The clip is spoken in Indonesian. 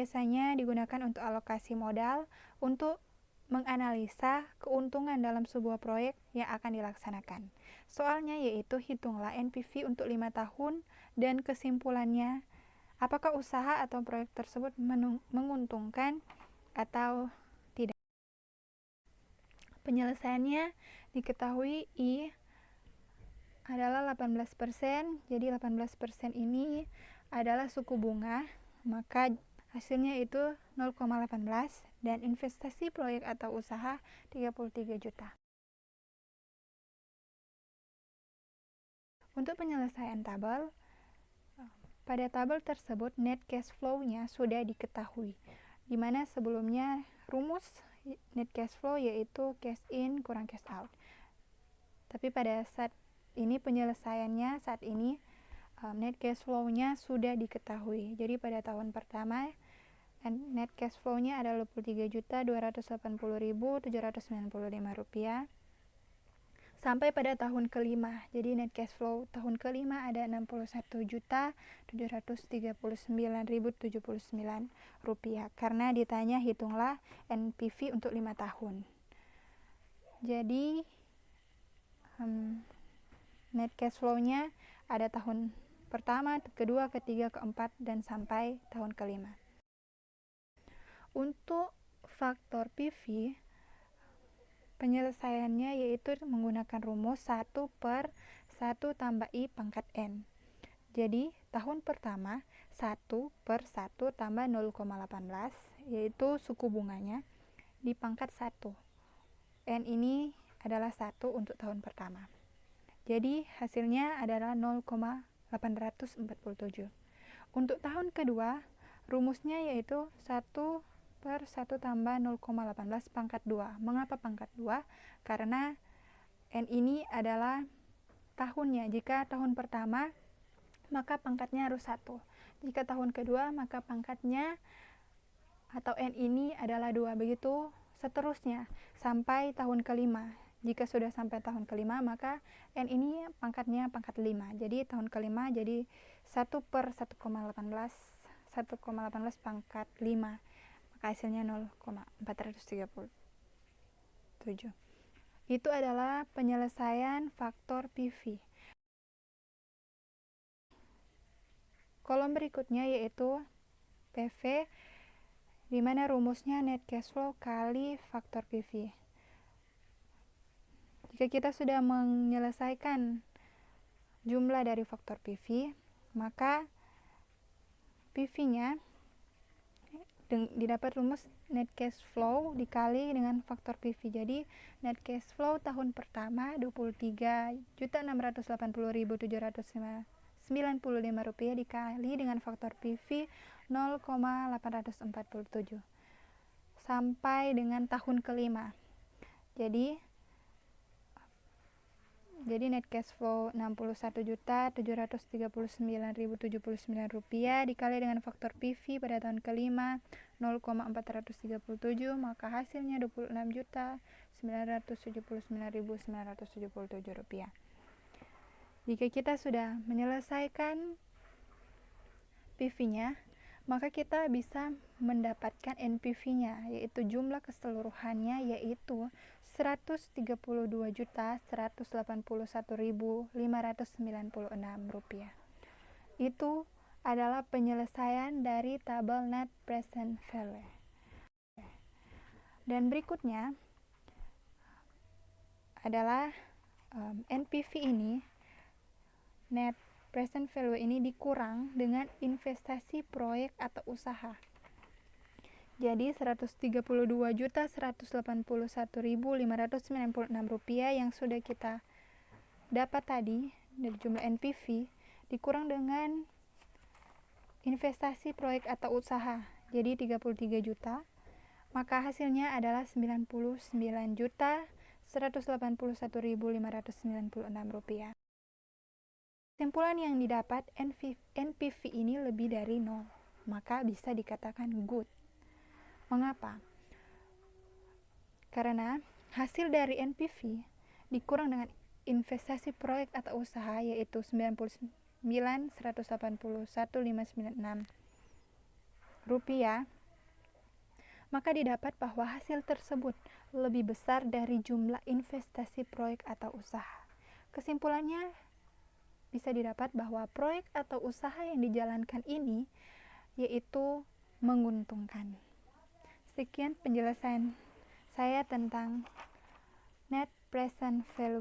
biasanya digunakan untuk alokasi modal untuk menganalisa keuntungan dalam sebuah proyek yang akan dilaksanakan. Soalnya yaitu hitunglah NPV untuk 5 tahun dan kesimpulannya apakah usaha atau proyek tersebut menguntungkan atau tidak. Penyelesaiannya diketahui I adalah 18%, jadi 18% ini adalah suku bunga, maka hasilnya itu 0,18 dan investasi proyek atau usaha 33 juta. Untuk penyelesaian tabel, pada tabel tersebut net cash flow-nya sudah diketahui, di mana sebelumnya rumus net cash flow yaitu cash in kurang cash out. Tapi pada saat ini penyelesaiannya saat ini net cash flow-nya sudah diketahui. Jadi pada tahun pertama net cash flow-nya adalah Rp23.280.795 sampai pada tahun kelima. Jadi net cash flow tahun kelima ada Rp61.739.079 karena ditanya hitunglah NPV untuk 5 tahun. Jadi net cash flow-nya ada tahun pertama, kedua, ketiga, keempat, dan sampai tahun kelima. Untuk faktor PV, penyelesaiannya yaitu menggunakan rumus 1/1 tambah I pangkat N. Jadi, tahun pertama 1/1 tambah 0,18, yaitu suku bunganya, dipangkat 1. N ini adalah 1 untuk tahun pertama. Jadi hasilnya adalah 0,847. Untuk tahun kedua, rumusnya yaitu 1/1 tambah 0,18 pangkat 2. Mengapa pangkat 2? Karena N ini adalah tahunnya. Jika tahun pertama, maka pangkatnya harus 1. Jika tahun kedua, maka pangkatnya atau N ini adalah 2. Begitu seterusnya sampai tahun kelima. Jika sudah sampai tahun kelima, maka N ini pangkatnya pangkat 5. Jadi tahun kelima jadi 1/1,18 pangkat 5. Maka hasilnya 0,437. Itu adalah penyelesaian faktor PV. Kolom berikutnya yaitu PV, di mana rumusnya net cash flow kali faktor PV. Jika kita sudah menyelesaikan jumlah dari faktor PV, maka PV-nya didapat rumus net cash flow dikali dengan faktor PV. Jadi net cash flow tahun pertama Rp23.680.795 dikali dengan faktor PV 0,847 sampai dengan tahun kelima. Jadi net cash flow Rp61.739.079 dikali dengan faktor PV pada tahun kelima 0,437, maka hasilnya Rp26.979.977. Jika kita sudah menyelesaikan PV-nya, maka kita bisa mendapatkan NPV-nya, yaitu jumlah keseluruhannya yaitu Rp132.181.596. Itu adalah penyelesaian dari tabel net present value. Dan berikutnya adalah NPV ini, net present value ini dikurang dengan investasi proyek atau usaha. Jadi Rp132.181.596 yang sudah kita dapat tadi dari jumlah NPV dikurang dengan investasi proyek atau usaha. Jadi 33 juta. Maka hasilnya adalah Rp99.181.596. Kesimpulan yang didapat, NPV ini lebih dari 0, maka bisa dikatakan good. Mengapa? Karena hasil dari NPV dikurang dengan investasi proyek atau usaha yaitu Rp99.181.596 maka didapat bahwa hasil tersebut lebih besar dari jumlah investasi proyek atau usaha. Kesimpulannya bisa didapat bahwa proyek atau usaha yang dijalankan ini yaitu menguntungkan. Sekian penjelasan saya tentang net present value.